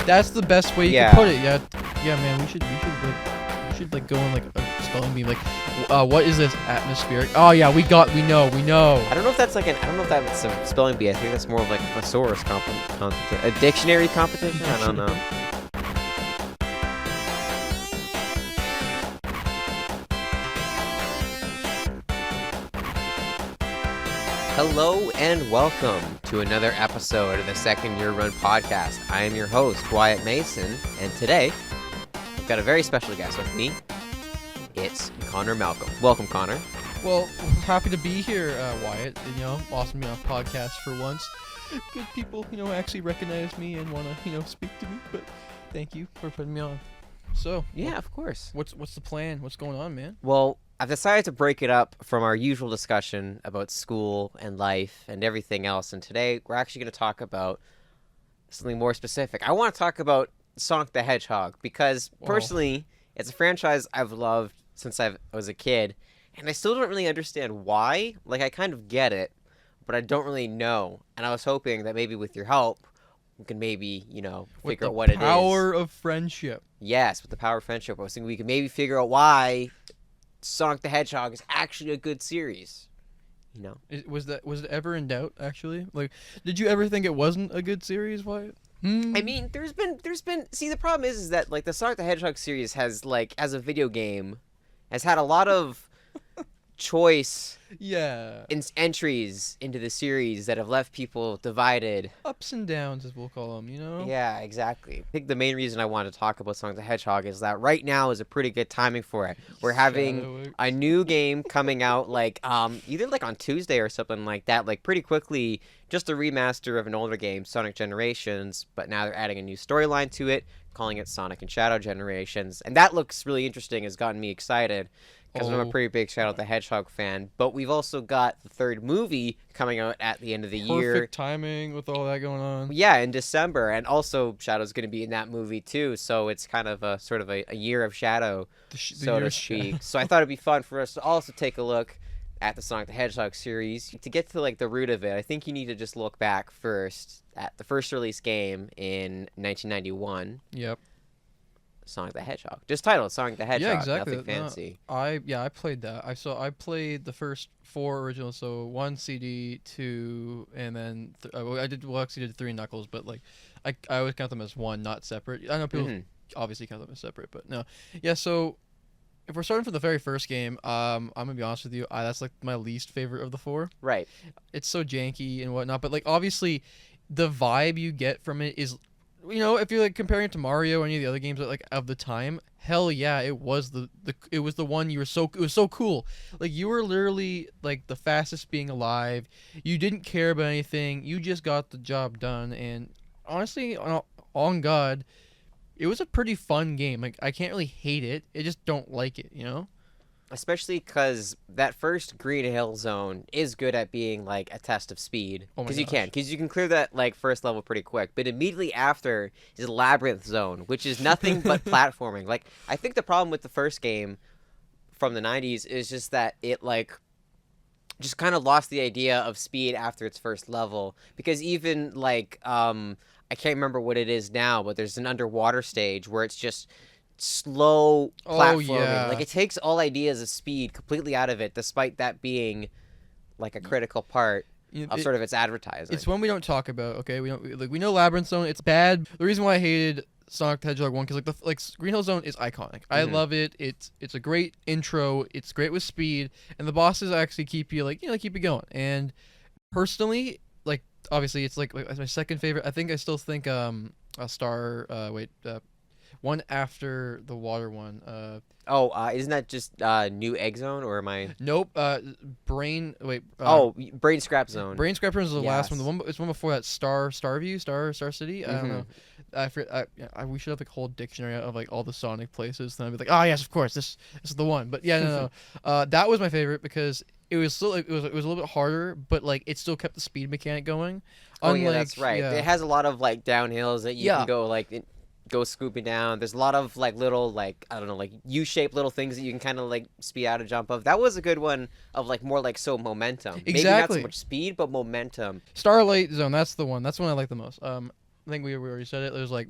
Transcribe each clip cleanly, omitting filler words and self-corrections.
That's the best way you can put it. Yeah, man. We should go in like a spelling bee. Like, what is this atmospheric? Oh yeah, we know. I don't know if that's like I don't know if that's a spelling bee. I think that's more of like a thesaurus competition, a dictionary competition. I don't know. Hello and welcome to another episode of the Second Year Run podcast. I am your host, Wyatt Mason, and today I've got a very special guest with me. It's Connor Malcolm. Welcome, Connor. Well, happy to be here, Wyatt. Awesome to be on a podcast for once. Good people, actually recognize me and want to, speak to me. But thank you for putting me on. So yeah, of course. What's the plan? What's going on, man? Well, I've decided to break it up from our usual discussion about school and life and everything else. And today we're actually going to talk about something more specific. I want to talk about Sonic the Hedgehog because personally, it's a franchise I've loved since I was a kid. And I still don't really understand why. Like, I kind of get it, but I don't really know. And I was hoping that maybe with your help, we can maybe, figure out what it is. With the power of friendship. Yes, with the power of friendship. I was thinking we could maybe figure out why Sonic the Hedgehog is actually a good series. Was it ever in doubt, actually? Like, did you ever think it wasn't a good series, Wyatt? I mean, there's been see, the problem is that like the Sonic the Hedgehog series has like as a video game has had a lot of choice entries into the series that have left people divided. Ups and downs, as we'll call them, Yeah, exactly. I think the main reason I wanted to talk about Sonic the Hedgehog is that right now is a pretty good timing for it. We're having a new game coming out like either like on Tuesday or something like that, like pretty quickly, just a remaster of an older game, Sonic Generations, but now they're adding a new storyline to it, calling it Sonic and Shadow Generations. And that looks really interesting, has gotten me excited. Because I'm a pretty big Shadow the Hedgehog fan. But we've also got the third movie coming out at the end of the year. Perfect timing with all that going on. Yeah, in December. And also Shadow's going to be in that movie too. So it's kind of a sort of a year of Shadow, so to speak. So I thought it'd be fun for us to also take a look at the Sonic the Hedgehog series. To get to like the root of it, I think you need to just look back first at the first release game in 1991. Yep. Sonic the Hedgehog, just titled Sonic the Hedgehog. Yeah, exactly. Nothing fancy. I played that. I played the first 4 originals, so 1 CD, 2, and then I did 3 Knuckles, but like I always count them as one, not separate. I know people obviously count them as separate, but no. Yeah, so if we're starting from the very first game, I'm gonna be honest with you, that's like my least favorite of the 4. Right. It's so janky and whatnot, but like obviously, the vibe you get from it is. If you're like comparing it to Mario or any of the other games like of the time, hell yeah, it was the one it was so cool. Like you were literally like the fastest being alive. You didn't care about anything. You just got the job done. And honestly, on God, it was a pretty fun game. Like I can't really hate it. I just don't like it. Especially because that first Green Hill Zone is good at being like a test of speed. Because you can clear that like first level pretty quick. But immediately after is Labyrinth Zone, which is nothing but platforming. Like I think the problem with the first game from the 90s is just that it like just kind of lost the idea of speed after its first level. Because even like I can't remember what it is now, but there's an underwater stage where it's just slow platforming. Like it takes all ideas of speed completely out of it, despite that being like a critical part of sort of its advertising. It's one we don't talk about. Okay, we know Labyrinth Zone. It's bad. The reason why I hated Sonic the Hedgehog 1 because Green Hill Zone is iconic. I love it. It's a great intro. It's great with speed, and the bosses actually keep you keep you going. And personally, like obviously, it's like my second favorite. I still think a star. One after the water one. Isn't that just New Egg Zone, or am I? Nope. Brain. Wait. Brain Scrap Zone. Brain Scrap Zone is the last one. It's one before that. Starview, Star City. I don't know. We should have like a whole dictionary of like all the Sonic places. Then I'd be like, oh yes, of course, this is the one. But yeah, no. That was my favorite because it was still it was a little bit harder, but like it still kept the speed mechanic going. Yeah, that's right. Yeah. It has a lot of like downhills that you can go like. Go scooping down. There's a lot of like little like I don't know like U-shaped little things that you can kind of like speed out and jump of. That was a good one of like more like momentum. Exactly. Maybe not so much speed, but momentum. Starlight Zone. That's the one. That's the one I like the most. I think we already said it. It was like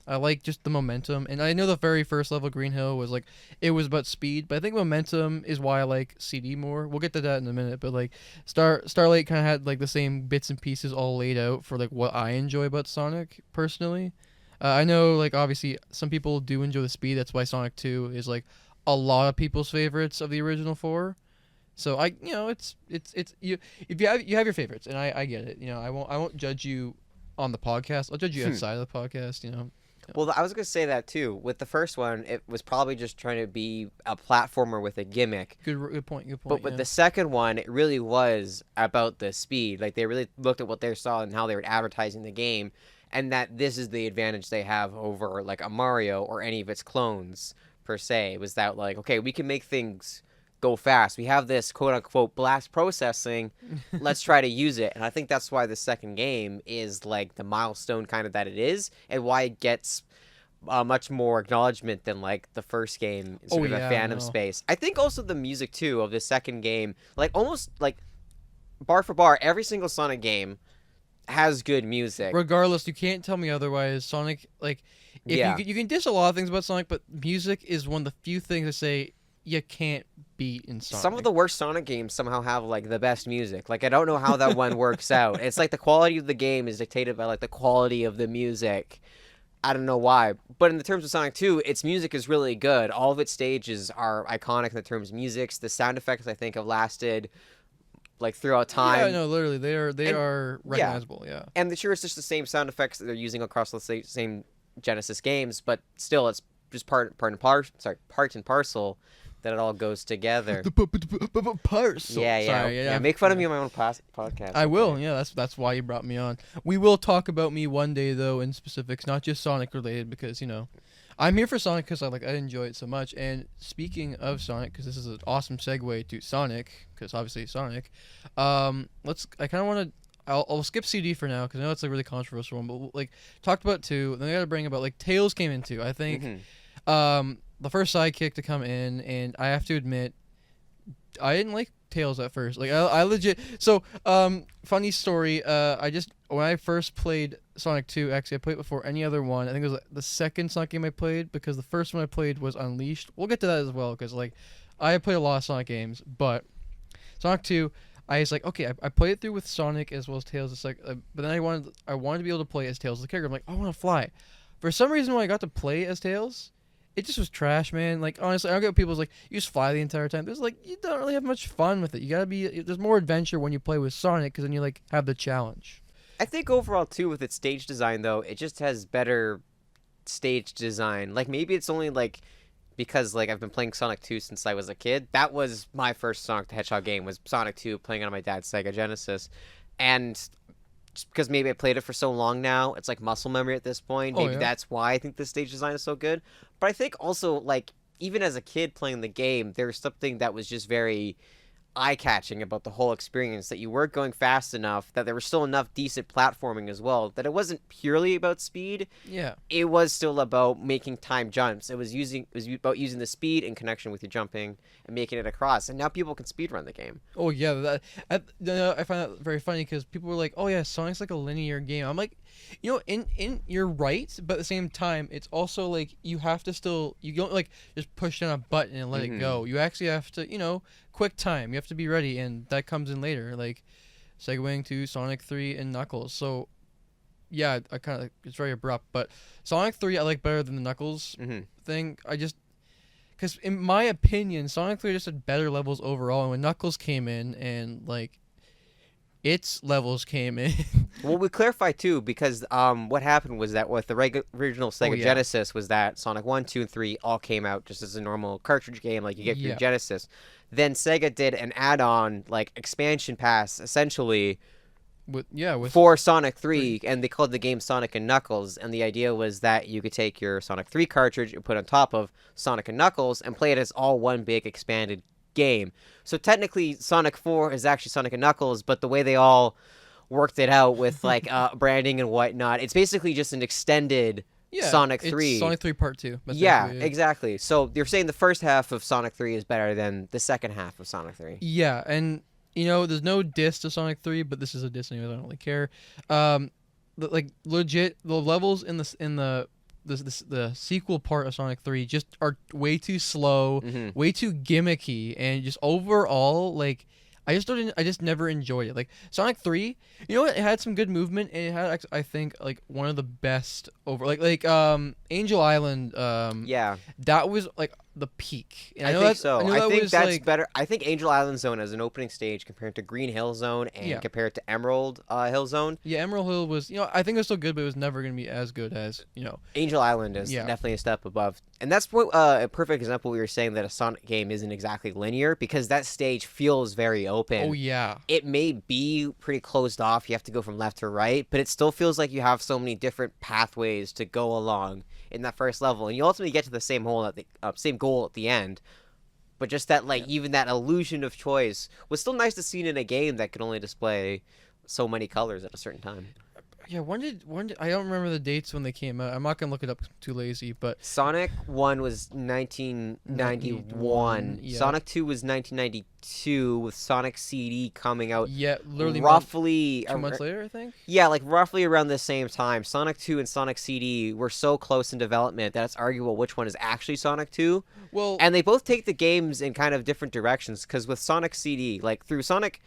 I like just the momentum, and I know the very first level Green Hill was like it was about speed, but I think momentum is why I like CD more. We'll get to that in a minute, but like Starlight kind of had like the same bits and pieces all laid out for like what I enjoy about Sonic personally. I know like obviously some people do enjoy the speed. That's why Sonic 2 is like a lot of people's favorites of the original four. So it's you if you have your favorites, and I get it. I won't judge you on the podcast. I'll judge you outside of the podcast. Well, I was going to say that too. With the first one, it was probably just trying to be a platformer with a gimmick. Good point. But with the second one, it really was about the speed. Like, they really looked at what they saw and how they were advertising the game, and that this is the advantage they have over, like, a Mario or any of its clones, per se. Was that, like, okay, we can make things go fast. We have this quote-unquote blast processing. Let's try to use it. And I think that's why the second game is like the milestone kind of that it is, and why it gets much more acknowledgement than like the first game in sort of a fandom space. I think also the music too of the second game, like almost like bar for bar, every single Sonic game has good music. Regardless, you can't tell me otherwise. Sonic, like, you can diss a lot of things about Sonic, but music is one of the few things I say you can't beat in Sonic. Some of the worst Sonic games somehow have like the best music. Like, I don't know how that one works out. It's like the quality of the game is dictated by like the quality of the music. I don't know why. But in the terms of Sonic 2, its music is really good. All of its stages are iconic in the terms of music. The sound effects I think have lasted like throughout time. Yeah, no, literally they are recognizable, yeah. And sure, it's just the same sound effects that they're using across the same Genesis games, but still it's just part and parcel that it all goes together. Parcel. Yeah. Make fun of me on my own podcast. I will. Yeah, that's why you brought me on. We will talk about me one day though in specifics, not just Sonic related, because I'm here for Sonic because I enjoy it so much. And speaking of Sonic, because this is an awesome segue to Sonic, because obviously Sonic. I kind of want to. I'll skip CD for now because I know it's a really controversial one, but like talked about 2. Then I got to bring about like Tails came in 2. I think. The first sidekick to come in, and I have to admit, I didn't like Tails at first. Like I legit. So funny story. When I first played Sonic 2, actually I played it before any other one. I think it was the second Sonic game I played, because the first one I played was Unleashed. We'll get to that as well, because like I have played a lot of Sonic games, but Sonic 2. I was like, okay, I played it through with Sonic as well as Tails. It's like, but then I wanted to be able to play as Tails as a character. I'm like, I want to fly. For some reason, when I got to play as Tails, it just was trash, man. Like, honestly, I don't get what people's like, you just fly the entire time. There's like, you don't really have much fun with it. There's more adventure when you play with Sonic, because then you like have the challenge. I think overall too, with its stage design though, it just has better stage design. Like, maybe it's only like because like I've been playing Sonic 2 since I was a kid. That was my first Sonic the Hedgehog game, was Sonic 2, playing on my dad's Sega Genesis, and just because maybe I played it for so long now, it's like muscle memory at this point. Maybe that's why I think the stage design is so good. But I think also, like, even as a kid playing the game, there's something that was just very eye-catching about the whole experience, that you weren't going fast enough, that there was still enough decent platforming as well, that it wasn't purely about speed. Yeah. It was still about making time jumps. It was about using the speed in connection with your jumping and making it across. And now people can speedrun the game. Oh, yeah. I find that very funny, because people were like, oh, yeah, Sonic's like a linear game. I'm like, you're right, but at the same time, it's also like you have to still, you don't like just push down a button and let it go. You actually have to, quick time. You have to be ready, and that comes in later, like segueing to Sonic 3 and Knuckles. So, yeah, it's very abrupt, but Sonic 3 I like better than the Knuckles thing. Because in my opinion, Sonic 3 just had better levels overall, and when Knuckles came in and like its levels came in. Well, we clarify too, because what happened was that with the original Sega Genesis was that Sonic 1, 2, and 3 all came out just as a normal cartridge game like you get for your Genesis. Then Sega did an add-on, like, expansion pass, essentially, for Sonic 3, and they called the game Sonic and Knuckles, and the idea was that you could take your Sonic 3 cartridge and put on top of Sonic and Knuckles and play it as all one big expanded game. So technically, Sonic 4 is actually Sonic and Knuckles, but the way they all worked it out with, like, branding and whatnot, it's basically just an extended Sonic 3. It's Sonic 3 Part 2. Yeah, exactly. So you're saying the first half of Sonic 3 is better than the second half of Sonic 3. Yeah, and, there's no diss to Sonic 3, but this is a diss anyway, I don't really care. Legit, the levels in the the sequel part of Sonic 3 just are way too slow, way too gimmicky, and just overall like I just never enjoyed it. Like Sonic 3, you know what? It had some good movement, and it had I think like one of the best over like Angel Island. Yeah, that was like the peak. And I think so. I think was, that's like, better. I think Angel Island Zone as an opening stage compared to Green Hill Zone and compared to Emerald Hill Zone. Yeah, Emerald Hill was, I think it was still good, but it was never going to be as good as, Angel Island is definitely a step above. And that's what a perfect example we were saying that a Sonic game isn't exactly linear because that stage feels very open. Oh, yeah. It may be pretty closed off. You have to go from left to right, but it still feels like you have so many different pathways to go along in that first level. And you ultimately get to the same goal at the end. But just that, even that illusion of choice was still nice to see in a game that could only display so many colors at a certain time. Yeah, when did I don't remember the dates when they came out. I'm not gonna look it up 'cause I'm too lazy, but Sonic 1 was 1991. Yeah. Sonic 2 was 1992 with Sonic CD coming out. Yeah, literally roughly 2 months later, I think. Yeah, like roughly around the same time. Sonic 2 and Sonic CD were so close in development that it's arguable which one is actually Sonic 2. Well, and they both take the games in kind of different directions because with Sonic CD, like through Sonic,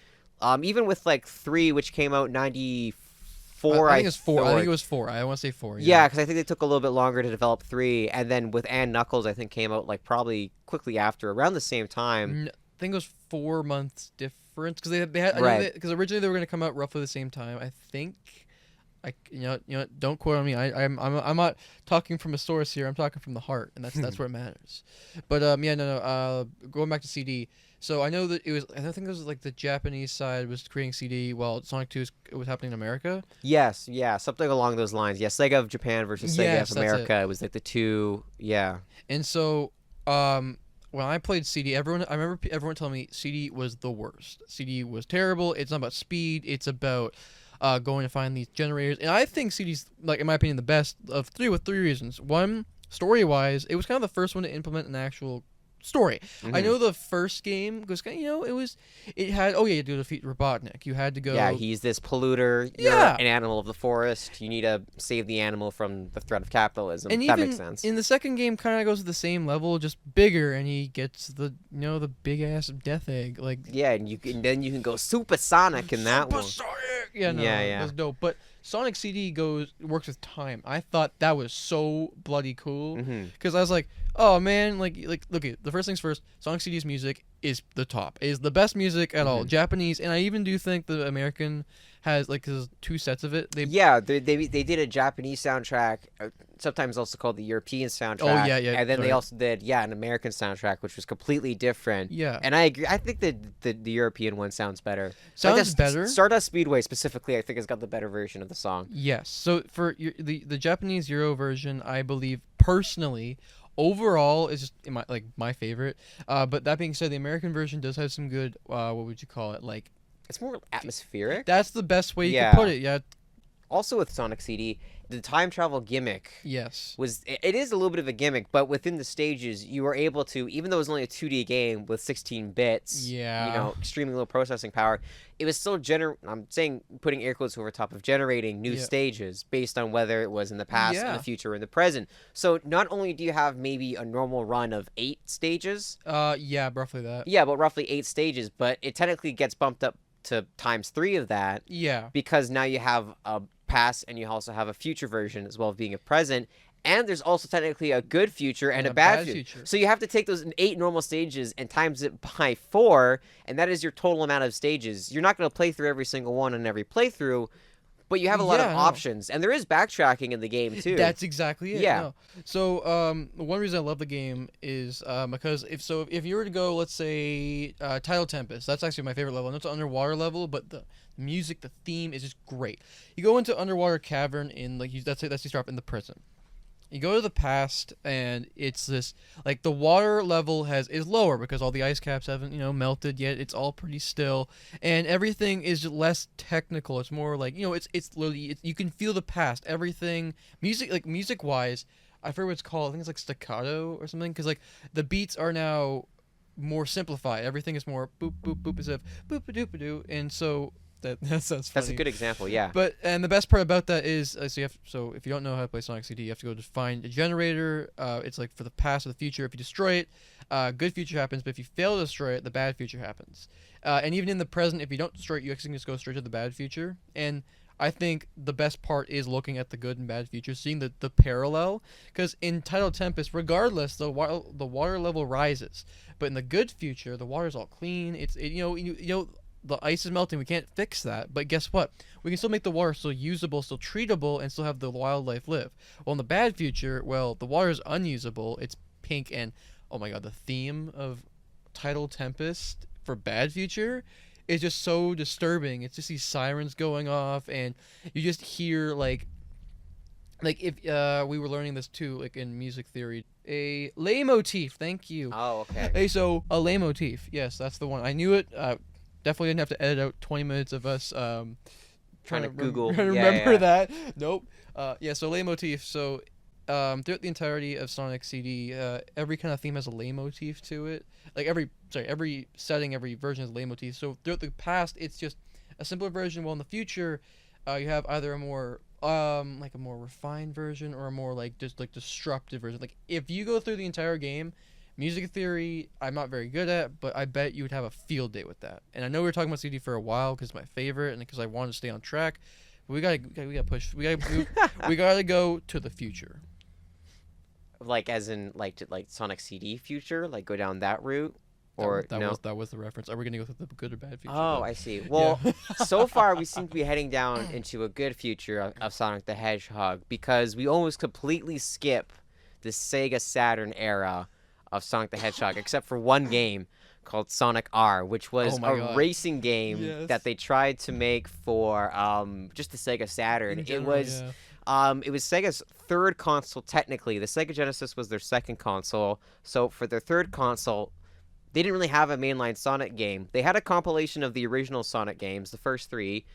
even with 3, which came out 94. I think it was 4. I think it was 4. I want to say 4. Yeah, because I think they took a little bit longer to develop 3, and then with Ann Knuckles, I think came out probably quickly after, around the same time. I think it was 4 months difference because they had because originally they were going to come out roughly the same time. I think. Don't quote on me. I'm not talking from a source here. I'm talking from the heart, and that's where it matters. But going back to CD. So I know that it was. I think it was the Japanese side was creating CD while Sonic 2 was happening in America. Yes, yeah, something along those lines. Yeah, Sega of Japan versus Sega of America. It was the two. Yeah. And so, when I played CD, I remember everyone telling me CD was the worst. CD was terrible. It's not about speed. It's about going to find these generators. And I think CD's in my opinion, the best of 3 with 3 reasons. One, story-wise, it was kind of the first one to implement an actual story. I know the first game was kind of, it had you had to defeat Robotnik. You had to go. Yeah, he's this polluter. You're an animal of the forest. You need to save the animal from the threat of capitalism. And that makes sense. In the second game, kind of goes to the same level, just bigger, and he gets the the big ass death egg. Yeah, and then you can go Super Sonic in that one. Sonic. Yeah, that's dope. But Sonic CD works with time. I thought that was so bloody cool because I was like, oh man, look at the first things first. Sonic CD's music is the top. It is the best music at all. Japanese, and I even do think the American has 2 sets of it. They did a Japanese soundtrack, sometimes also called the European soundtrack. Oh yeah. And then they also did an American soundtrack, which was completely different. Yeah. And I agree. I think that the European one sounds better. Sounds better. Stardust Speedway specifically, I think, has got the better version of the song. Yes. So for the Japanese Euro version, I believe personally, overall is just my favorite. But that being said, the American version does have some good. What would you call it? It's more atmospheric. That's the best way you could put it. Yeah. Also with Sonic CD, the time travel gimmick. Yes. It is a little bit of a gimmick, but within the stages, you were able to, even though it was only a 2D game with 16 bits. Yeah. Extremely low processing power. It was still I'm saying putting air quotes over top of generating new stages based on whether it was in the past, in the future, or in the present. So not only do you have maybe a normal run of 8 stages. Yeah, roughly that. Yeah, but roughly 8 stages, but it technically gets bumped up to times 3 of that. Yeah. Because now you have a past and you also have a future version as well as being a present. And there's also technically a good future and a bad future. So you have to take those 8 normal stages and times it by 4, and that is your total amount of stages. You're not going to play through every single one on every playthrough, but you have a lot of options. And there is backtracking in the game, too. That's exactly it. Yeah. No. So one reason I love the game is because if you were to go, let's say, Tidal Tempest, that's actually my favorite level. And it's an underwater level, but the music, the theme is just great. You go into underwater cavern in, that's you start off in the prison. You go to the past, and it's this the water level is lower because all the ice caps haven't melted yet. It's all pretty still, and everything is less technical. It's more it's literally you can feel the past. Everything music wise, I forget what it's called. I think it's staccato or something because the beats are now more simplified. Everything is more boop boop boop instead of boop a doop a doo, and so That's funny. That's a good example, yeah. But and the best part about that is so if you don't know how to play Sonic CD, you have to go to find a generator. It's like for the past or the future. If you destroy it, good future happens. But if you fail to destroy it, the bad future happens. And even in the present, if you don't destroy it, you actually just go straight to the bad future. And I think the best part is looking at the good and bad future, seeing the parallel. Because in Tidal Tempest, regardless, the water level rises, but in the good future, the water's all clean. The ice is melting. We can't fix that. But guess what? We can still make the water still usable, still treatable, and still have the wildlife live. Well, in the bad future, the water is unusable. It's pink, and oh my god, the theme of Tidal Tempest for bad future is just so disturbing. It's just these sirens going off, and you just hear like if we were learning this too, like in music theory, a leitmotif. Thank you. Oh, okay. Hey, so a leitmotif. Yes, that's the one. I knew it. Definitely didn't have to edit out 20 minutes of us trying to Google. remember that. Nope. So leitmotif. So throughout the entirety of Sonic CD, every kind of theme has a leitmotif to it. Like every setting, every version has a leitmotif. So throughout the past, it's just a simpler version. Well, in the future, you have either a more refined version or a more destructive version. Like if you go through the entire game, music theory, I'm not very good at, but I bet you would have a field day with that. And I know we were talking about CD for a while because it's my favorite and because I wanted to stay on track. But we gotta push. We gotta go to the future. Like as in like Sonic CD future, like go down that route, or that was the reference. Are we gonna go through the good or bad future? Oh, I see. Well, so far we seem to be heading down into a good future of Sonic the Hedgehog because we almost completely skip the Sega Saturn era of Sonic the Hedgehog, except for one game called Sonic R, which was racing game that they tried to make for just the Sega Saturn. It was Sega's third console technically. The Sega Genesis was their second console. So for their third console, they didn't really have a mainline Sonic game. They had a compilation of the original Sonic games, the first three.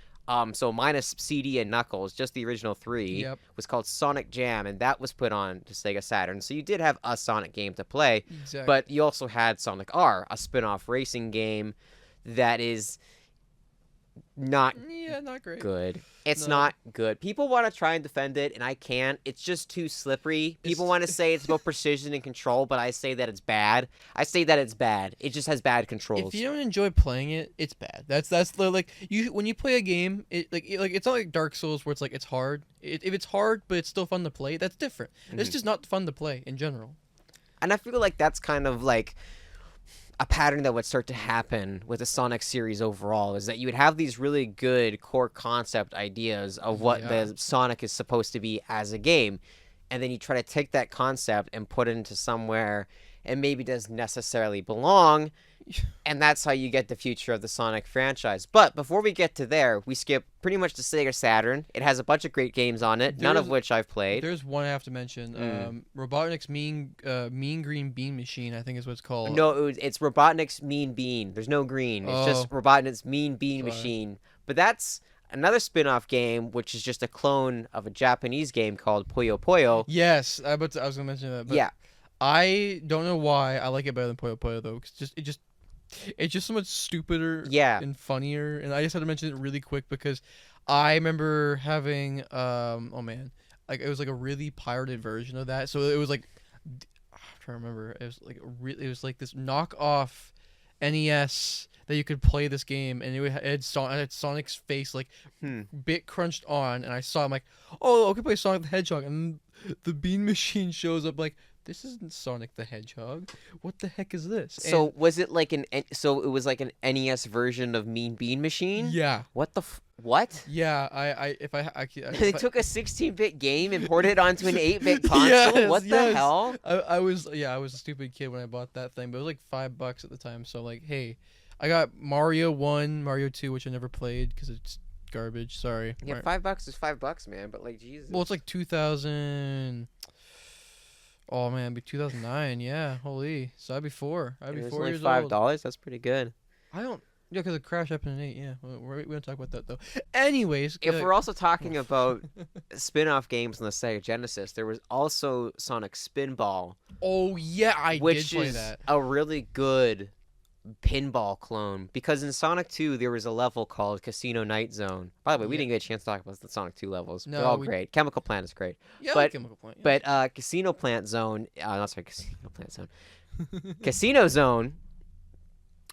So minus CD and Knuckles, just the original three, was called Sonic Jam, and that was put on to Sega Saturn. So you did have a Sonic game to play, but you also had Sonic R, a spin-off racing game that is not great. Good. It's not good. People want to try and defend it, and I can't. It's just too slippery. People want to say it's about precision and control, but I say that it's bad. I say that it's bad. It just has bad controls. If you don't enjoy playing it, it's bad. That's the when you play a game, it's not like Dark Souls where it's like it's hard. If it's hard but it's still fun to play, that's different. It's just not fun to play in general. And I feel like that's kind of like a pattern that would start to happen with the Sonic series overall, is that you would have these really good core concept ideas of what the Sonic is supposed to be as a game, and then you try to take that concept and put it into somewhere it maybe doesn't necessarily belong, and that's how you get the future of the Sonic franchise. But before we get to there, we skip pretty much the Sega Saturn. It has a bunch of great games on it, none of which I've played. There's one I have to mention. Robotnik's Mean Green Bean Machine, I think is what it's called. No, it's Robotnik's Mean Bean. There's no green. It's just Robotnik's Mean Bean Machine. But that's another spin-off game, which is just a clone of a Japanese game called Puyo Puyo. Yes, I was going to mention that. But yeah. I don't know why I like it better than Puyo Puyo, though. It's just so much stupider and funnier. And I just had to mention it really quick because I remember having, it was like a really pirated version of that. So it was like, I'm trying to remember. It was like this knockoff NES that you could play this game, and it had Sonic's face bit crunched on, and I saw, I'm like, oh, I can play Sonic the Hedgehog, and the Bean Machine shows up like, this isn't Sonic the Hedgehog. What the heck is this? So was it like so it was like an NES version of Mean Bean Machine? Yeah. What the what? Yeah, They took a 16-bit game and ported it onto an 8-bit console. What the hell? I was a stupid kid when I bought that thing, but it was like $5 at the time. So like, hey, I got Mario 1, Mario 2, which I never played because it's garbage. Sorry. Yeah, $5 is $5, man. But like, Jesus. Well, it's like 2000. Oh man, it'd be 2009. Yeah, holy. So I'd be 4. I'd be 4 years old. $5. That's pretty good. Yeah, because the crash happened in 8. Yeah, we don't talk about that though. Anyways, if we're also talking about spin-off games on the Sega Genesis, there was also Sonic Spinball. Oh yeah, I did play that. Which is a really good pinball clone, because in Sonic 2 there was a level called Casino Night Zone. By the way, we didn't get a chance to talk about the Sonic 2 levels. No, They're all great. Chemical Plant is great. Yeah, I but like Chemical Plant. Yeah. but Casino Plant Zone, not sorry, Casino Plant Zone. Casino Zone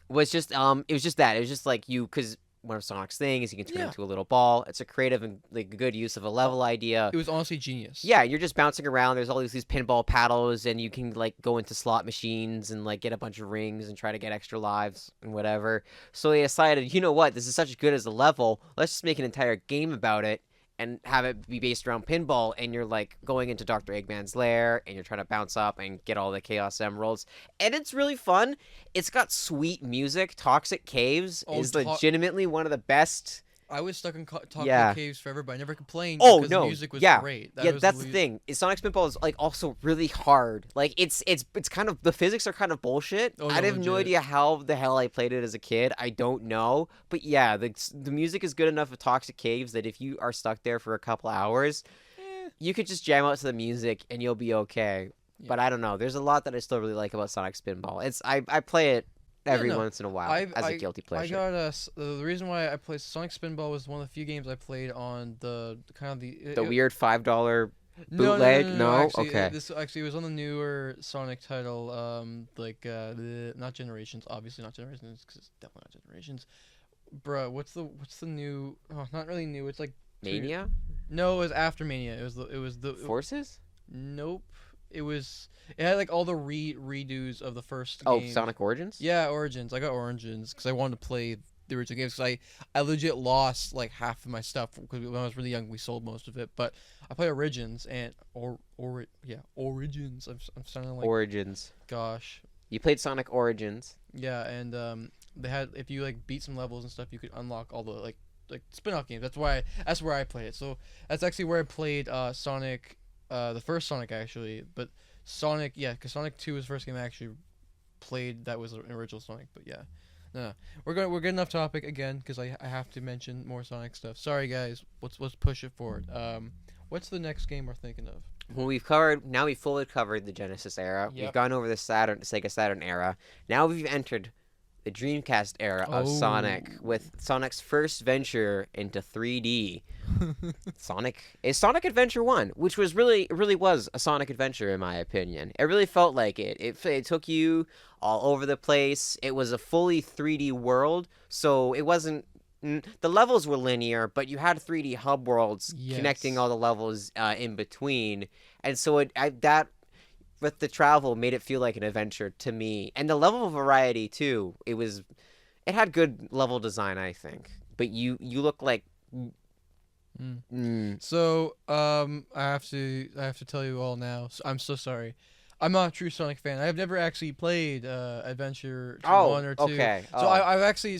was just it was just that. It was just like because one of Sonic's things, you can turn into a little ball. It's a creative and like good use of a level idea. It was honestly genius. Yeah, you're just bouncing around. There's all these pinball paddles, and you can like go into slot machines and like get a bunch of rings and try to get extra lives and whatever. So they decided, you know what, this is such good as a level. Let's just make an entire game about it and have it be based around pinball. And you're like going into Dr. Eggman's lair, and you're trying to bounce up and get all the Chaos Emeralds. And it's really fun. It's got sweet music. Toxic Caves is legitimately one of the best. I was stuck in Toxic Caves forever, but I never complained because the music was great. That's the thing. Sonic Spinball is like also really hard. Like it's kind of, the physics are kind of bullshit. I have no idea how the hell I played it as a kid. I don't know. But yeah, the music is good enough with Toxic Caves that if you are stuck there for a couple hours, you could just jam out to the music and you'll be okay. Yeah. But I don't know. There's a lot that I still really like about Sonic Spinball. I play it every once in a while as a guilty pleasure. I got the reason why I played Sonic Spinball was one of the few games I played on the weird $5 bootleg. No, okay. This actually was on the newer Sonic title, not Generations, obviously not Generations, because it's definitely not Generations. Bruh, what's the new? Oh, not really new. It's like Mania. No, it was after Mania. It was the Forces. Nope. It had like all the redos of the first game. Sonic Origins? Yeah, Origins. I got Origins because I wanted to play the original games because I legit lost like half of my stuff because when I was really young we sold most of it. But I play Origins and Origins. I'm sounding like Origins. Gosh. You played Sonic Origins. Yeah, and they had, if you like beat some levels and stuff, you could unlock all the like spin-off games. That's where I played it. So that's actually where I played Sonic. The first Sonic actually, but Sonic, because Sonic 2 was the first game I actually played that was an original Sonic. But yeah, no, we're getting off topic again because I have to mention more Sonic stuff. Sorry guys, let's push it forward. What's the next game we're thinking of? Well, we've fully covered the Genesis era. Yep. We've gone over the Sega Saturn era. Now we've entered the Dreamcast era of Sonic with Sonic's first venture into 3D. Sonic Adventure 1, which was really was a Sonic adventure in my opinion. It really felt like it. It took you all over the place. It was a fully 3D world, so it wasn't. The levels were linear, but you had 3D hub worlds connecting all the levels in between, and so that with the travel made it feel like an adventure to me. And the level of variety too. It had good level design, I think. But you look like So I have to tell you all now. I'm so sorry. I'm not a true Sonic fan. I've never actually played Adventure 1 or 2. Okay. So I've actually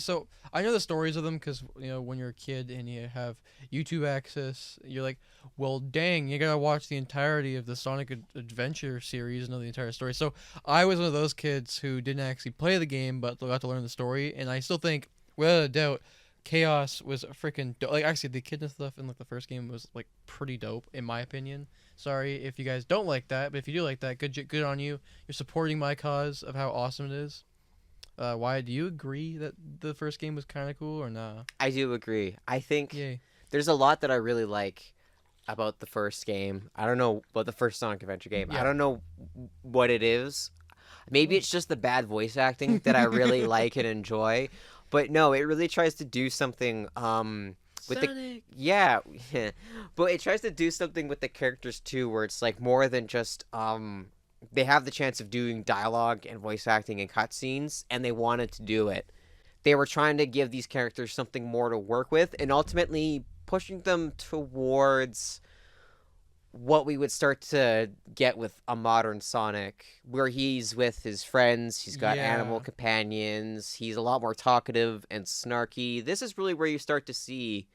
I know the stories of them because when you're a kid and you have YouTube access, you're like, well, dang, you gotta watch the entirety of the Sonic Adventure series and know the entire story. So I was one of those kids who didn't actually play the game but got to learn the story, and I still think, without a doubt, Chaos was freaking dope. Like actually, the echidna stuff in like the first game was like pretty dope in my opinion. Sorry if you guys don't like that, but if you do like that, good on you. You're supporting my cause of how awesome it is. Wyatt, do you agree that the first game was kind of cool or nah? I do agree. I think there's a lot that I really like about the first game. I don't know about the first Sonic Adventure game. I don't know what it is. Maybe it's just the bad voice acting that I really like and enjoy. But no, it really tries to do something with Sonic. But it tries to do something with the characters too, where it's like more than just they have the chance of doing dialogue and voice acting and cutscenes, and they wanted to do it. They were trying to give these characters something more to work with, and ultimately pushing them towards what we would start to get with a modern Sonic, where he's with his friends, he's got animal companions, he's a lot more talkative and snarky. This is really where you start to see,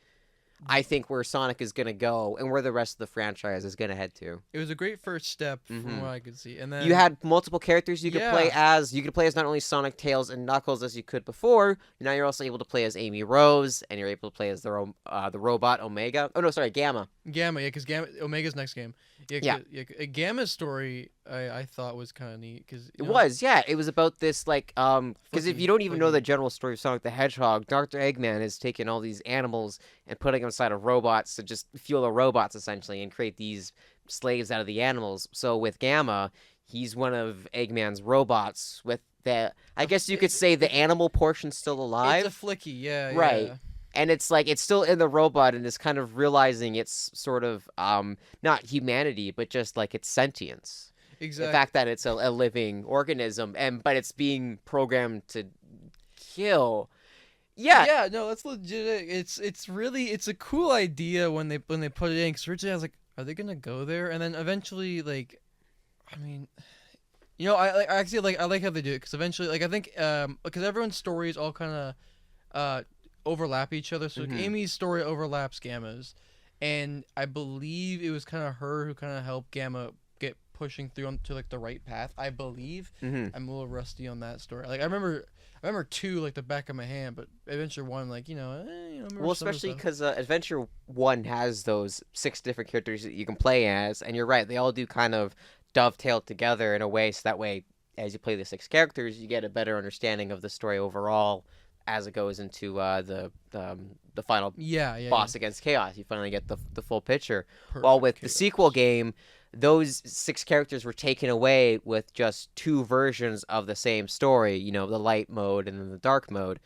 I think, where Sonic is going to go and where the rest of the franchise is going to head to. It was a great first step from what I could see. And then you had multiple characters you could play as. You could play as not only Sonic, Tails, and Knuckles as you could before. Now you're also able to play as Amy Rose, and you're able to play as the robot Omega. Oh, no, sorry, Gamma. Gamma, because Omega's next game. Yeah. Gamma's story I thought was kind of neat because It was, yeah. It was about this, like, because if you don't even know the flicky. general story of Sonic the Hedgehog, Dr. Eggman has taken all these animals and putting them inside of robots to just fuel the robots, essentially, and create these slaves out of the animals. So with Gamma, he's one of Eggman's robots with the, I guess you could say the animal portion still alive. It's a flicky, yeah, Right. yeah. And it's like it's still in the robot and it's kind of realizing its sort of not humanity, but just like its sentience. Exactly. The fact that it's a living organism but it's being programmed to kill. Yeah. Yeah, no, that's legit. It's a cool idea when they put it in. Because originally I was like, are they gonna go there? And then eventually, like, I mean, I like how they do it. Because eventually, like, I think because everyone's stories all kind of overlap each other. So like, Amy's story overlaps Gamma's, and I believe it was kind of her who kind of helped Gamma get pushing through onto like the right path. I believe. I'm a little rusty on that story. Like I remember 2 like the back of my hand, but Adventure 1 like Well, especially because Adventure 1 has those 6 different characters that you can play as, and you're right, they all do kind of dovetail together in a way, so that way as you play the 6 characters, you get a better understanding of the story overall as it goes into the final boss against Chaos. You finally get the full picture. Perfect While with Chaos. the sequel game, those 6 characters were taken away with just 2 versions of the same story. You know, the light mode and then the dark mode,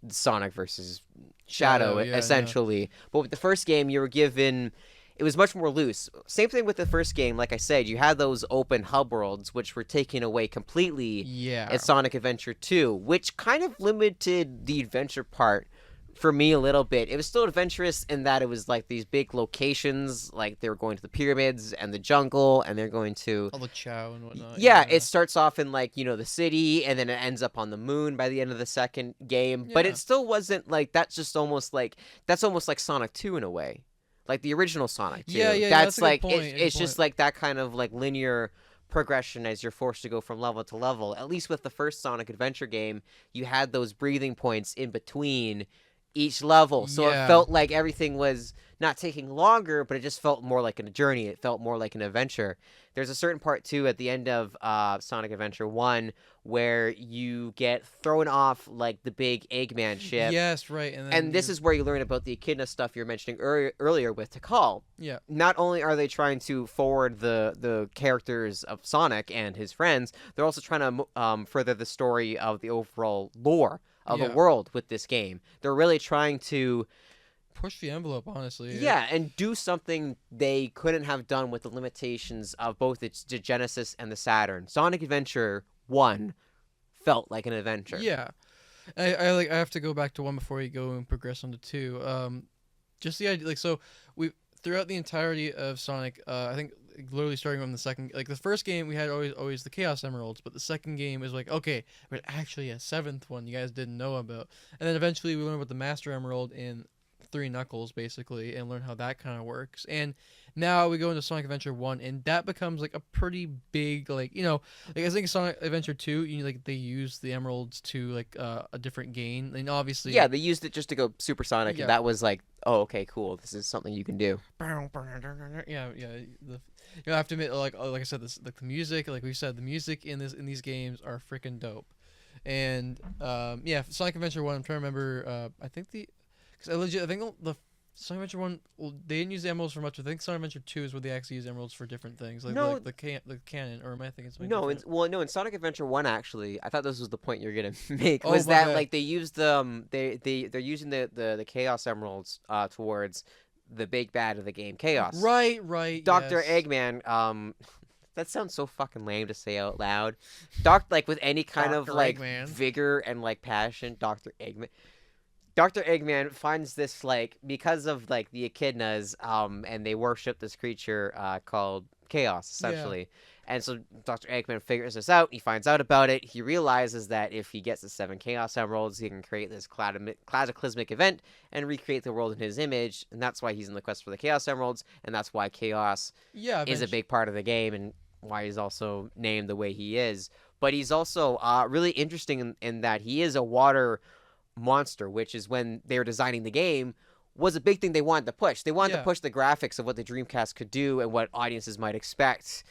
Sonic versus Shadow essentially. But with the first game, you were given. It was much more loose. Same thing with the first game. Like I said, you had those open hub worlds, which were taken away completely in Sonic Adventure 2, which kind of limited the adventure part for me a little bit. It was still adventurous in that it was like these big locations, like they were going to the pyramids and the jungle, and they're going to all the Chow and whatnot. Yeah, it starts off in like, the city, and then it ends up on the moon by the end of the second game. But it still wasn't like that's almost like Sonic 2 in a way. Like the original Sonic 2. That's like it's just like that kind of like linear progression as you're forced to go from level to level. At least with the first Sonic Adventure game, you had those breathing points in between each level. So it felt like everything was not taking longer, but it just felt more like a journey. It felt more like an adventure. There's a certain part, too, at the end of Sonic Adventure 1 where you get thrown off, like, the big Eggman ship. Yes, right. And this is where you learn about the echidna stuff you were mentioning earlier with Tikal. Yeah. Not only are they trying to forward the characters of Sonic and his friends, they're also trying to further the story of the overall lore of the world with this game. They're really trying to push the envelope, honestly. Yeah, and do something they couldn't have done with the limitations of both the Genesis and the Saturn. Sonic Adventure 1 felt like an adventure. Yeah. I have to go back to 1 before you go and progress on to 2. Just the idea, like, so we throughout the entirety of Sonic, I think literally starting from the second, like the first game we had always the Chaos Emeralds, but the second game is like, okay, but actually a 7th one you guys didn't know about, and then eventually we learned about the Master Emerald in 3 Knuckles basically, and learn how that kind of works. And now we go into Sonic Adventure 1, and that becomes like a pretty big, like, like I think Sonic Adventure 2, like they use the emeralds to like a different gain, and obviously they used it just to go supersonic, and that was like, oh, okay, cool, this is something you can do. I have to admit, like I said, this, like the music, like we said, the music in these games are freaking dope. And Sonic Adventure 1, I'm trying to remember, I think the Sonic Adventure 1, they didn't use the emeralds for much. I think Sonic Adventure 2 is where they actually use emeralds for different things, like the cannon, or am I thinking something different? In Sonic Adventure 1, actually, I thought this was the point you're gonna make, was that like they used they're using the Chaos Emeralds towards the big bad of the game, Chaos. Right. Dr. Eggman, that sounds so fucking lame to say out loud. Like with any kind of like Eggman. vigor and like passion, Dr. Eggman. Dr. Eggman finds this, like, because of, like, the echidnas, and they worship this creature called Chaos, essentially. Yeah. And so Dr. Eggman figures this out. He finds out about it. He realizes that if he gets the 7 Chaos Emeralds, he can create this cataclysmic event and recreate the world in his image. And that's why he's in the quest for the Chaos Emeralds. And that's why Chaos is a big part of the game, and why he's also named the way he is. But he's also really interesting in that he is a water monster, which is when they were designing the game, was a big thing they wanted to push. They wanted Yeah. to push the graphics of what the Dreamcast could do and what audiences might expect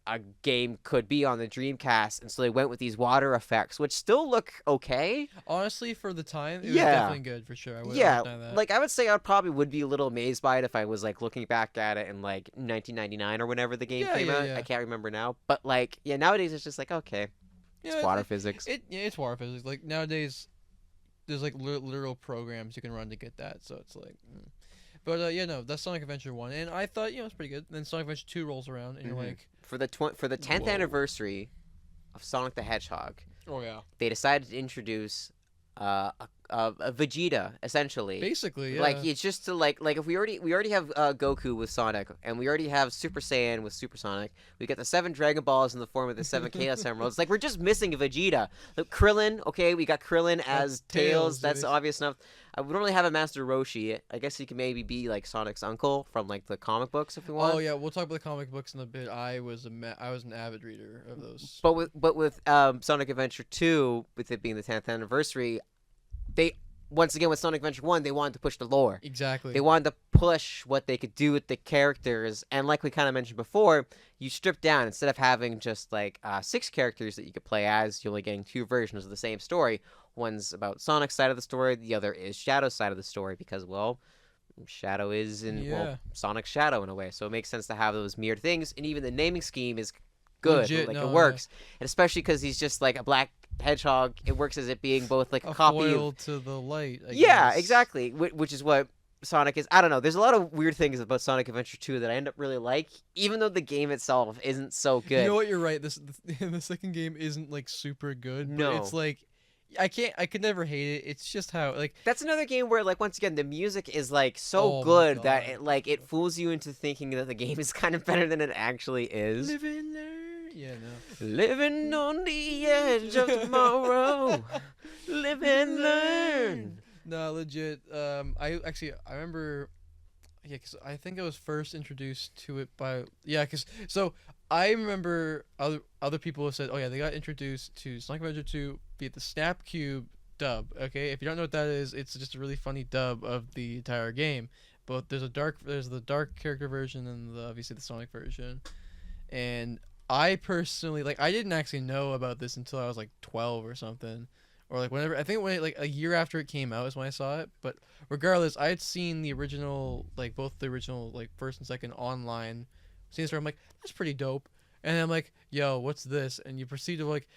a game could be on the Dreamcast, and so they went with these water effects, which still look okay. Honestly, for the time, it was Yeah. definitely good for sure. I would Yeah, deny that. like I would say I probably would be a little amazed by it if I was like looking back at it in like 1999 or whenever the game came out. Yeah. I can't remember now, but like yeah, nowadays it's just like okay, it's water physics. It's water physics. Like nowadays, there's like literal programs you can run to get that. So it's like, but yeah, no, that's Sonic Adventure 1, and I thought it's pretty good. Then Sonic Adventure 2 rolls around, and you're like, for the 10th whoa. anniversary of Sonic the Hedgehog, oh yeah, they decided to introduce a Vegeta essentially. Basically, yeah. Like it's just to like if we already have Goku with Sonic, and we already have Super Saiyan with Super Sonic. We got the 7 Dragon Balls in the form of the 7 Chaos Emeralds. Like we're just missing a Vegeta. Like Krillin, okay, we got Krillin as Tails. That's obvious enough. We don't really have a Master Roshi. I guess he can maybe be like Sonic's uncle from like the comic books if we want. Oh yeah, we'll talk about the comic books in a bit. I was an avid reader of those. But with Sonic Adventure 2, with it being the 10th anniversary, they once again with Sonic Adventure 1, they wanted to push the lore. Exactly. They wanted to push what they could do with the characters, and like we kind of mentioned before, you strip down instead of having just like 6 characters that you could play as. You're only getting 2 versions of the same story. One's about Sonic's side of the story, the other is Shadow's side of the story, because well, Shadow is in Sonic's shadow in a way, so it makes sense to have those mirrored things, and even the naming scheme is good. Legit, like it works, and especially because he's just like a black hedgehog, it works as it being both like a copy foil of to the light. I yeah, guess. exactly, which is what Sonic is. I don't know. There's a lot of weird things about Sonic Adventure 2 that I end up really like, even though the game itself isn't so good. You know what? You're right. The second game isn't like super good. But No. It's like I could never hate it. It's just how like that's another game where like once again the music is like so Oh my good God. that it fools you into thinking that the game is kind of better than it actually is. live and learn. Yeah, no. Living on the edge of tomorrow. Live and learn. No, legit. I remember. Yeah, because I think I was first introduced to it by so I remember other people have said, oh yeah, they got introduced to Sonic Adventure 2 via the Snap Cube dub. Okay, if you don't know what that is, it's just a really funny dub of the entire game. But there's the dark character version and obviously the Sonic version. And I personally I didn't actually know about this until I was like 12 or something. Or like whenever, I think when like a year after it came out is when I saw it. But regardless, I had seen the original, like both the original like first and second online scenes where I'm like, that's pretty dope. And I'm like, yo, what's this? And you proceed to like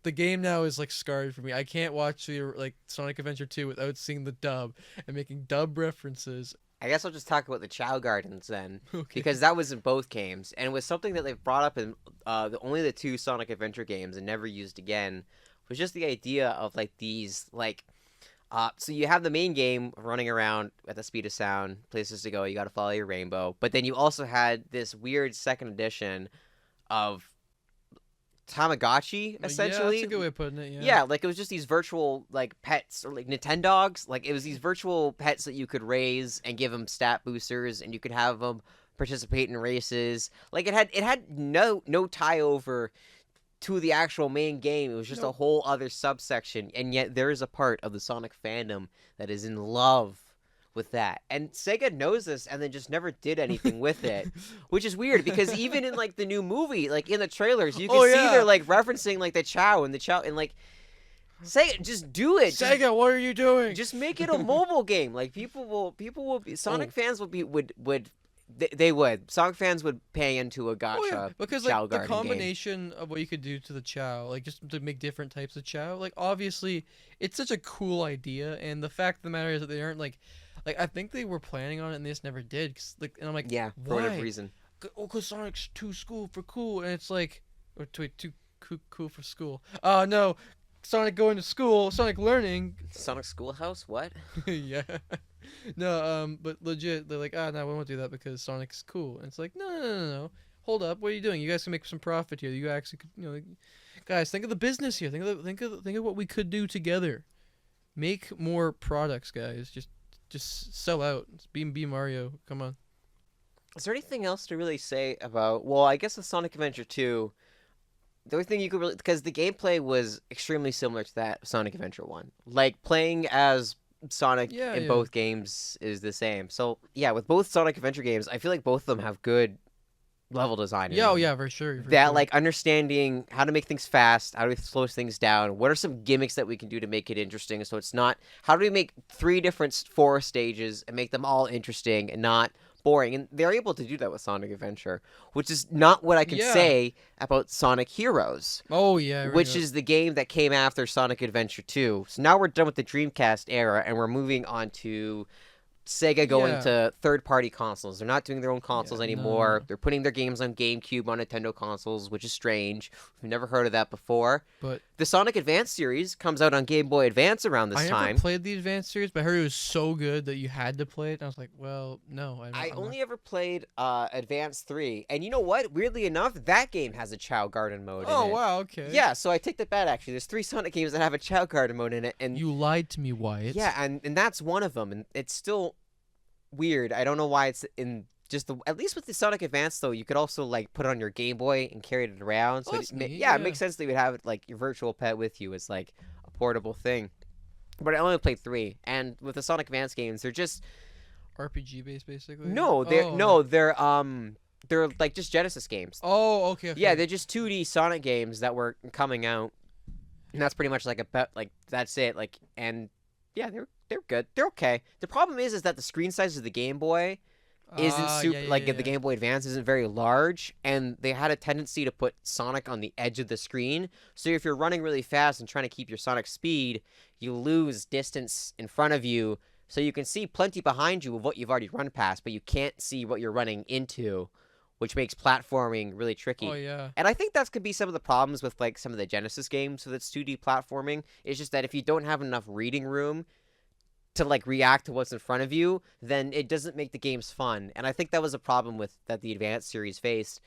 the game now is like scarred for me. I can't watch the like Sonic Adventure 2 without seeing the dub and making dub references. I guess I'll just talk about the Chow Gardens then, Okay. because that was in both games, and it was something that they've brought up in only the 2 Sonic Adventure games and never used again. Was just the idea of like these so you have the main game running around at the speed of sound, places to go, you got to follow your rainbow, but then you also had this weird second edition of Tamagotchi, essentially. Yeah, that's a good way of putting it. Yeah, like it was just these virtual like pets or like Nintendogs. Like it was these virtual pets that you could raise and give them stat boosters, and you could have them participate in races. Like it had no tie over to the actual main game. It was just a whole other subsection, and yet there is a part of the Sonic fandom that is in love with that, and Sega knows this and then just never did anything with it, which is weird because even in like the new movie, like in the trailers, you can see they're like referencing like the Chow and like Sega, just do it. Sega, what are you doing? Just make it a mobile game. Like people will be Sonic fans will be would Sonic fans would pay into a gacha because Chow like the Garden combination of what you could do to the Chow, like just to make different types of Chow, like obviously it's such a cool idea, and the fact of the matter is that they aren't like I think they were planning on it and they just never did. And I'm like, yeah, for whatever reason. Oh, cause Sonic's too cool, and it's like, or too cool for school. Oh no, Sonic going to school, Sonic learning. Sonic Schoolhouse, what? Yeah. No, but legit, they're like, no, we won't do that because Sonic's cool. And it's like, no. Hold up, what are you doing? You guys can make some profit here. You actually could, guys, think of the business here. Think of what we could do together. Make more products, guys. Just sell out. Be Mario. Come on. Is there anything else to really say about? Well, I guess with Sonic Adventure 2, the only thing you could really, because the gameplay was extremely similar to that of Sonic Adventure 1. Like playing as Sonic in both games is the same. So yeah, with both Sonic Adventure games, I feel like both of them have good level design. For sure. Like understanding how to make things fast, how do we slow things down, what are some gimmicks that we can do to make it interesting. So it's not, how do we make 3 different forest stages and make them all interesting and not boring. And they're able to do that with Sonic Adventure, which is not what I can say about Sonic Heroes. Oh yeah, which is the game that came after Sonic Adventure 2. So now we're done with the Dreamcast era and we're moving on to Sega going to third-party consoles. They're not doing their own consoles anymore. They're putting their games on GameCube, on Nintendo consoles, which is strange. We've never heard of that before. But the Sonic Advance series comes out on Game Boy Advance around this time. I never played the Advance series, but I heard it was so good that you had to play it. And I was like, well, no. I only ever played Advance 3. And you know what? Weirdly enough, that game has a Chao Garden mode in it. Oh, wow, okay. Yeah, so I take that back, actually. There's 3 Sonic games that have a Chao Garden mode in it. And you lied to me, Wyatt. Yeah, and that's one of them. And it's still weird. I don't know why it's in just at least with the Sonic Advance though, you could also like put it on your Game Boy and carry it around. So it makes sense that you would have it like your virtual pet with you as like a portable thing. But I only played 3, and with the Sonic Advance games, they're just RPG based basically. They're like just Genesis games. Oh, okay. Yeah, they're just 2D Sonic games that were coming out, and that's pretty much like that's it. Like, and yeah, they're good. They're okay. The problem is that the screen size of the Game Boy isn't super the Game Boy Advance isn't very large, and they had a tendency to put Sonic on the edge of the screen. So if you're running really fast and trying to keep your Sonic speed, you lose distance in front of you. So you can see plenty behind you of what you've already run past, but you can't see what you're running into, which makes platforming really tricky. Oh, yeah. And I think that could be some of the problems with like some of the Genesis games with its 2D platforming. It's just that if you don't have enough reading room to like react to what's in front of you, then it doesn't make the games fun. And I think that was a problem with that the Advanced series faced,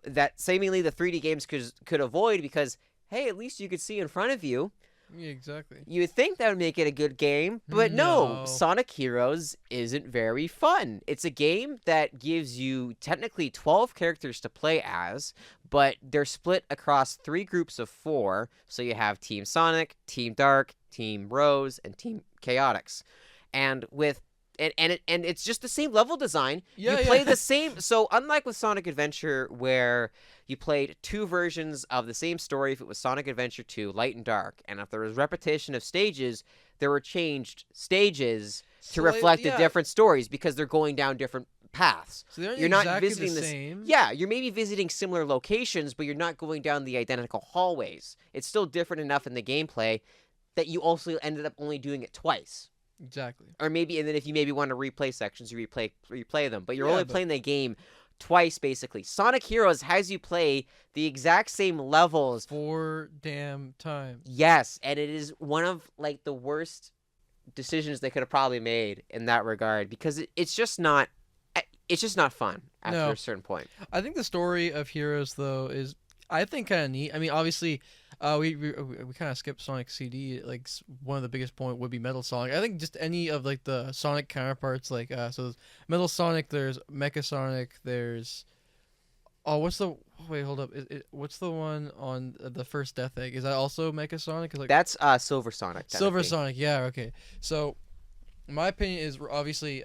that seemingly the 3D games could avoid, because hey, at least you could see in front of you. Yeah, exactly. You would think that would make it a good game, but no. Sonic Heroes isn't very fun. It's a game that gives you technically 12 characters to play as, but they're split across 3 groups of 4. So you have Team Sonic, Team Dark, Team Rose, and Team Chaotix. And it's just the same level design. You play the same. So unlike with Sonic Adventure, where you played 2 versions of the same story, if it was Sonic Adventure 2, Light and Dark, and if there was repetition of stages, there were changed stages to reflect the different stories because they're going down different paths. So they're you're not exactly visiting the same. Yeah, you're maybe visiting similar locations, but you're not going down the identical hallways. It's still different enough in the gameplay that you also ended up only doing it twice. Exactly. Or maybe, and then if you maybe want to replay sections, you replay them. But you're only playing the game twice, basically. Sonic Heroes has you play the exact same levels 4 damn times. Yes, and it is one of like the worst decisions they could have probably made in that regard, because it's just not fun after a certain point. I think the story of Heroes though is, I think, kind of neat. I mean, obviously, we kind of skipped Sonic CD. Like, one of the biggest point would be Metal Sonic. I think just any of like the Sonic counterparts, like so there's Metal Sonic, there's Mecha Sonic, there's what's the one on the first Death Egg? Is that also Mecha Sonic? Like, that's Silver Sonic. Silver Sonic, yeah, okay. So my opinion is obviously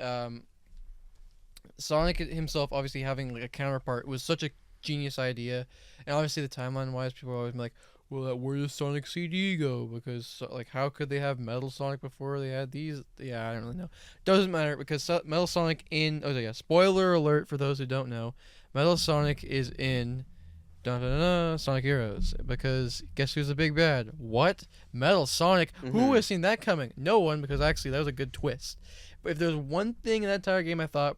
Sonic himself, obviously having like a counterpart, was such a genius idea. And obviously the timeline wise, people are always like, well, where does Sonic CD go? Because like, how could they have Metal Sonic before they had these? Yeah, I don't really know. Doesn't matter, because Metal Sonic spoiler alert for those who don't know, Metal Sonic is in Sonic Heroes, because guess who's the big bad? What? Metal Sonic? Mm-hmm. Who has seen that coming? No one, because actually that was a good twist. But if there's one thing in that entire game I thought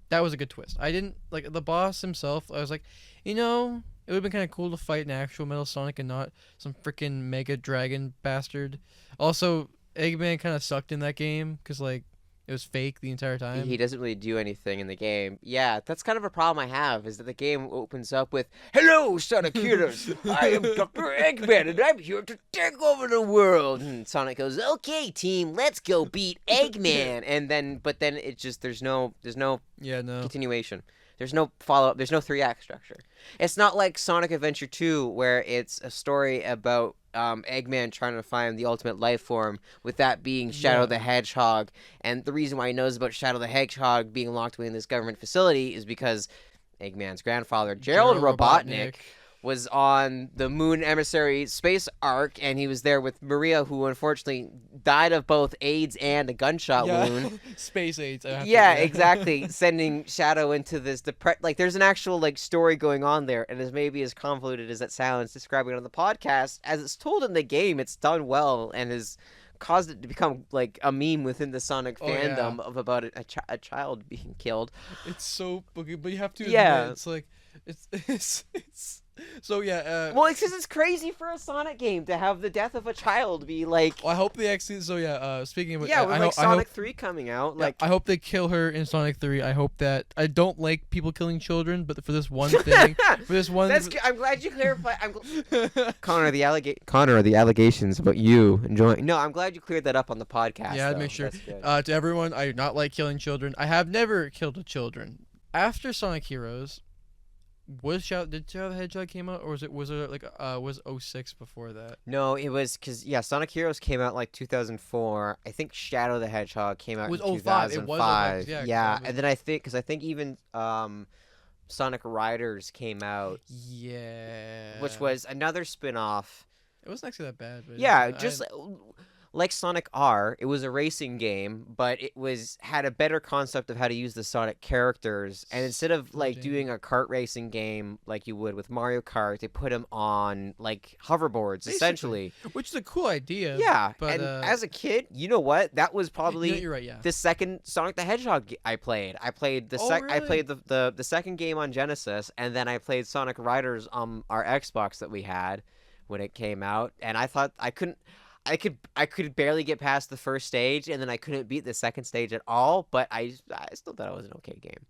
that was a good twist, I didn't like the boss himself. I was like, it would have been kind of cool to fight an actual Metal Sonic and not some freaking Mega Dragon bastard. Also, Eggman kind of sucked in that game because like it was fake the entire time. He doesn't really do anything in the game. Yeah, that's kind of a problem I have, is that the game opens up with, "Hello, Sonic Heroes! I am Dr. Eggman, and I'm here to take over the world." And Sonic goes, "Okay, team, let's go beat Eggman." But then it just there's no continuation. There's no follow-up. There's no 3-act structure. It's not like Sonic Adventure 2, where it's a story about Eggman trying to find the ultimate life form, with that being Shadow the Hedgehog. And the reason why he knows about Shadow the Hedgehog being locked away in this government facility is because Eggman's grandfather, Gerald Robotnik, was on the Moon Emissary space arc, and he was there with Maria, who unfortunately died of both AIDS and a gunshot wound. Space AIDS. Exactly. Sending Shadow into this like, there's an actual like story going on there, and as maybe as convoluted as that sounds describing it on the podcast, as it's told in the game, it's done well and has caused it to become like a meme within the Sonic fandom of about a child being killed. It's so boogie, but you have to admit, it's like it's so well, it's because it's crazy for a Sonic game to have the death of a child be like. Well, I hope they actually. So speaking of with like Sonic 3 coming out, like I hope they kill her in Sonic 3. I hope that I don't like people killing children, but for this one thing, I'm glad you clarified. Connor, the allegations about you enjoying. No, I'm glad you cleared that up on the podcast. Yeah, I'd make sure. To everyone, I do not like killing children. I have never killed a children. After Sonic Heroes. Did Shadow the Hedgehog came out, or was it like was 06 before that? No, it was because Sonic Heroes came out like 2004. I think Shadow the Hedgehog came out in 2005. It was 05. Yeah, and then I think even Sonic Riders came out. Yeah, which was another spin-off. It wasn't actually that bad. But like Sonic R, it was a racing game, but it had a better concept of how to use the Sonic characters. And instead of like doing a kart racing game like you would with Mario Kart, they put them on like hoverboards, essentially. Which is a cool idea. Yeah, but and as a kid, you know what? That was probably you're right, the second Sonic the Hedgehog I played. I played the second game on Genesis, and then I played Sonic Riders on our Xbox that we had when it came out. And I thought I could barely get past the first stage, and then I couldn't beat the second stage at all. But I still thought it was an okay game.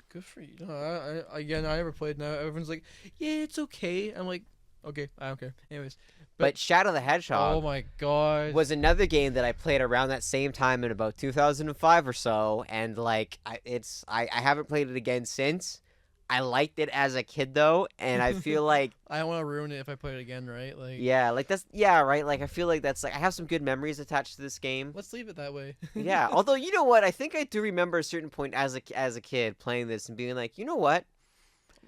Good for you. No, I never played. Now everyone's like, yeah, it's okay. I'm like, okay, I don't care. Anyways, but Shadow the Hedgehog. Oh my god. Was another game that I played around that same time in about 2005 or so, and like I haven't played it again since. I liked it as a kid though, and I feel like I don't want to ruin it if I play it again, right? Like right. Like I feel like that's like I have some good memories attached to this game. Let's leave it that way. Yeah. Although you know what, I think I do remember a certain point as a kid playing this and being like, you know what,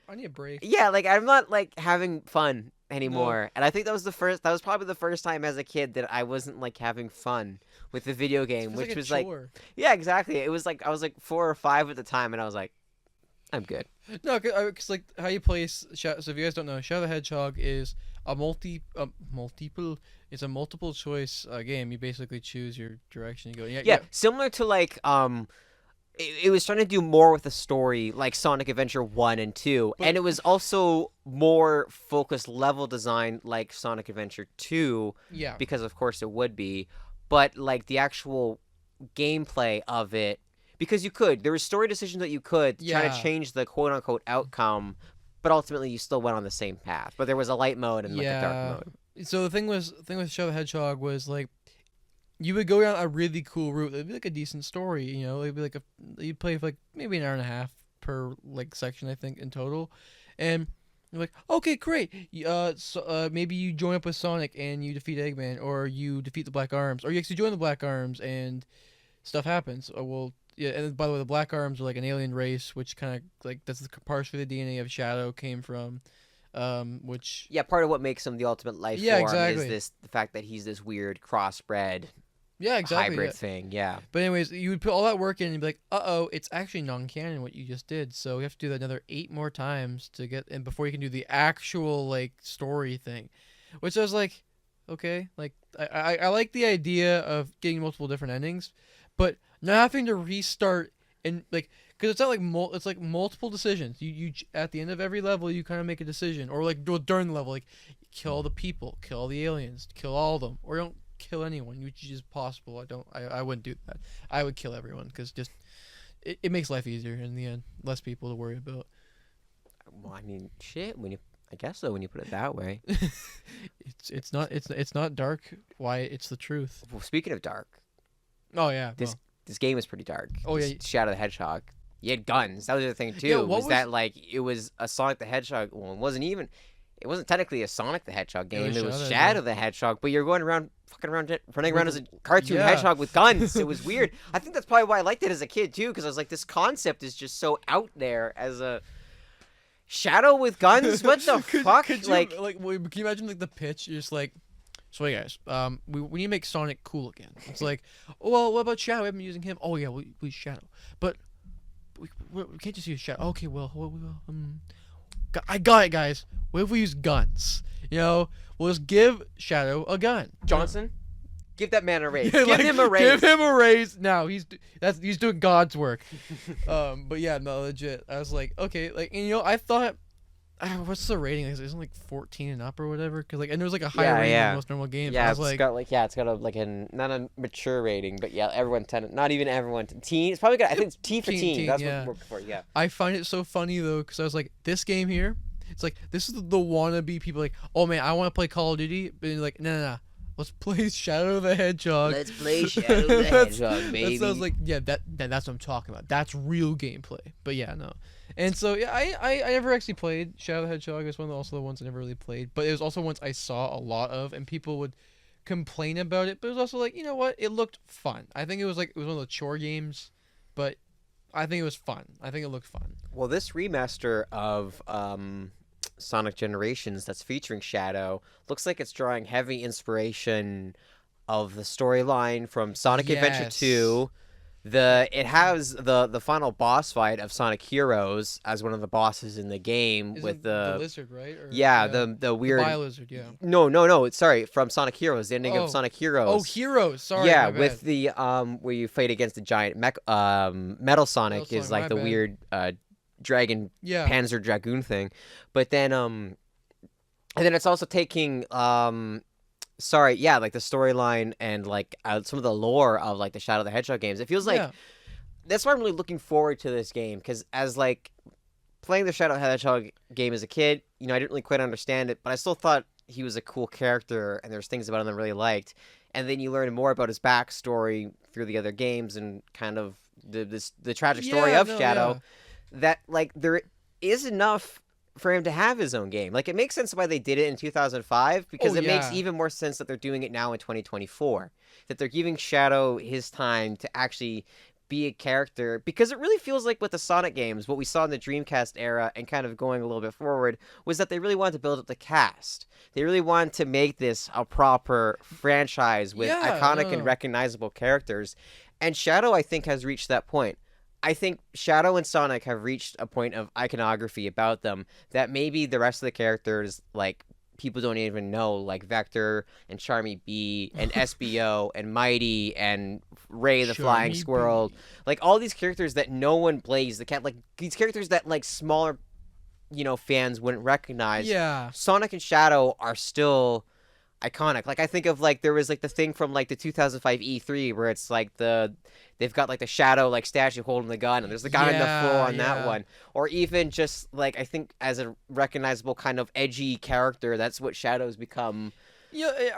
I need a break. Yeah, like I'm not like having fun anymore, and I think that was probably the first time as a kid that I wasn't like having fun with the video game, which was like yeah, exactly. It was like I was like 4 or 5 at the time, and I was like, I'm good. No, because like how you play Shadow. So if you guys don't know, Shadow the Hedgehog is a It's a multiple choice game. You basically choose your direction you go. Yeah, similar to like it was trying to do more with the story, like Sonic Adventure 1 and 2, and it was also more focused level design, like Sonic Adventure 2. Yeah. Because of course it would be, but like the actual gameplay of it. Because there were story decisions that you could try to change the quote-unquote outcome, but ultimately you still went on the same path. But there was a light mode and like a dark mode. So the thing with Shadow the Hedgehog was like, you would go down a really cool route. It'd be like a decent story, you know. It'd be like you'd play for like maybe an hour and a half per like section, I think, in total, and you're like, okay, great. Maybe you join up with Sonic and you defeat Eggman, or you defeat the Black Arms, or you actually join the Black Arms and stuff happens. Yeah, and by the way, the Black Arms are like an alien race, which kind of like that's partially the DNA of Shadow came from, which part of what makes him the ultimate life form is the fact that he's this weird crossbred, hybrid thing. Yeah. But anyways, you would put all that work in and be like, it's actually non-canon what you just did, so we have to do that another 8 more times to get in before you can do the actual like story thing, which I was like, okay, like I like the idea of getting multiple different endings, but not having to restart and like, because it's not like it's like multiple decisions. You at the end of every level you kind of make a decision, or like during the level, like kill the people, kill the aliens, kill all of them, or don't kill anyone, which is possible. I wouldn't do that. I would kill everyone because just it makes life easier in the end, less people to worry about. Well, I mean, shit. I guess so when you put it that way. it's not dark. Why? It's the truth. Well, speaking of dark. Oh yeah. This game is pretty dark. Oh yeah. Shadow the Hedgehog. You had guns. That was the thing too. Yeah, that like it was a Sonic the Hedgehog. Well, it wasn't even. it wasn't technically a Sonic the Hedgehog game. It was Shadow, Shadow the Hedgehog, but you're going around, running around as a cartoon hedgehog with guns. It was weird. I think that's probably why I liked it as a kid too, because I was like, this concept is just so out there as a Shadow with guns. What the fuck? Can you imagine like the pitch? You're just like, so hey guys, we need to make Sonic cool again. It's like, oh, well, what about Shadow? We haven't been using him. Oh yeah, we use Shadow, but we can't just use Shadow. Okay, well, I got it, guys. What if we use guns? You know, we'll just give Shadow a gun. Johnson, give that man a raise. Yeah, give him a raise. Give him a raise. Now he's doing God's work. But yeah, no, legit. I was like, okay, like, and, you know, I thought, what's the rating? Isn't like 14 and up or whatever? Because like, and there was like a higher rating than most normal games. Yeah, I was it's got a not a mature rating, but yeah, everyone not even everyone teen. It's probably got, I think it's T for teen. That's what we're looking for. Yeah. I find it so funny though, because I was like, this game here, it's like this is the wannabe people like, oh man, I want to play Call of Duty, but you're like, no. Let's play Shadow the Hedgehog. Let's play Shadow the Hedgehog, baby. That sounds like, yeah, that's what I'm talking about. That's real gameplay. But yeah, no. And so yeah, I never actually played Shadow the Hedgehog. It was one of the ones I never really played. But it was also ones I saw a lot of, and people would complain about it. But it was also like, you know what? It looked fun. I think it was one of the chore games, but I think it was fun. I think it looked fun. Well, this remaster of Sonic Generations that's featuring Shadow looks like it's drawing heavy inspiration of the storyline from Sonic Adventure 2. It has the final boss fight of Sonic Heroes as one of the bosses in the game. With the lizard, right? Or, the weird Bio-lizard, yeah. No, sorry, from Sonic Heroes, the ending of Sonic Heroes. Oh, Heroes, sorry. Yeah, with the where you fight against the giant Metal Sonic is like the weird dragon Panzer Dragoon thing. But then and then it's also taking like the storyline and like some of the lore of like the Shadow the Hedgehog games. It feels like that's why I'm really looking forward to this game, because as like playing the Shadow the Hedgehog game as a kid, you know, I didn't really quite understand it, but I still thought he was a cool character and there's things about him that I really liked. And then you learn more about his backstory through the other games and kind of the tragic story of Shadow. That like there is enough for him to have his own game. Like, it makes sense why they did it in 2005, because it makes even more sense that they're doing it now in 2024. That they're giving Shadow his time to actually be a character, because it really feels like with the Sonic games, what we saw in the Dreamcast era and kind of going a little bit forward was that they really wanted to build up the cast. They really wanted to make this a proper franchise with iconic and recognizable characters. And Shadow, I think, has reached that point. I think Shadow and Sonic have reached a point of iconography about them that maybe the rest of the characters, like, people don't even know, like Vector and Charmy Bee and SBO and Mighty and Ray the Flying Squirrel. Like, all these characters that no one plays. Like, these characters that, like, smaller, you know, fans wouldn't recognize. Yeah. Sonic and Shadow are still iconic. Like, I think of, like, there was, like, the thing from, like, the 2005 E3 where it's, like, they've got, like, the Shadow, like, statue holding the gun, and there's the guy on the floor on that one. Or even just, like, I think as a recognizable kind of edgy character, that's what Shadow's become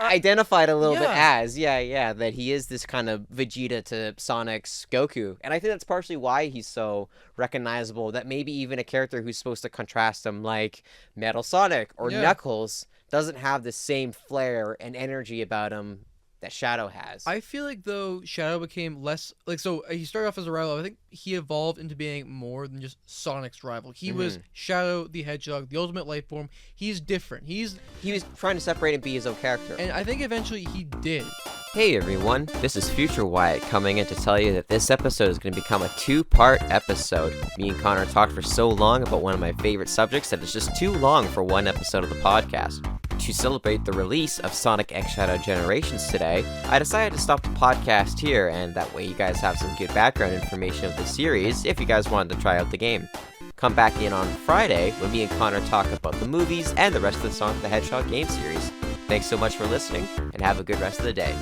identified a little bit as. That he is this kind of Vegeta to Sonic's Goku. And I think that's partially why he's so recognizable, that maybe even a character who's supposed to contrast him, like Metal Sonic or Knuckles, doesn't have the same flair and energy about him that Shadow has. I feel like, though, Shadow became less... Like, so he started off as a rival. I think he evolved into being more than just Sonic's rival. He was Shadow the Hedgehog, the ultimate life form. He's different. He was trying to separate and be his own character. And I think eventually he did. Hey everyone, this is Future Wyatt coming in to tell you that this episode is going to become a two-part episode. Me and Connor talked for so long about one of my favorite subjects that it's just too long for one episode of the podcast. To celebrate the release of Sonic X Shadow Generations today, I decided to stop the podcast here, and that way you guys have some good background information of the series if you guys wanted to try out the game. Come back in on Friday when me and Connor talk about the movies and the rest of the Sonic the Hedgehog game series. Thanks so much for listening, and have a good rest of the day.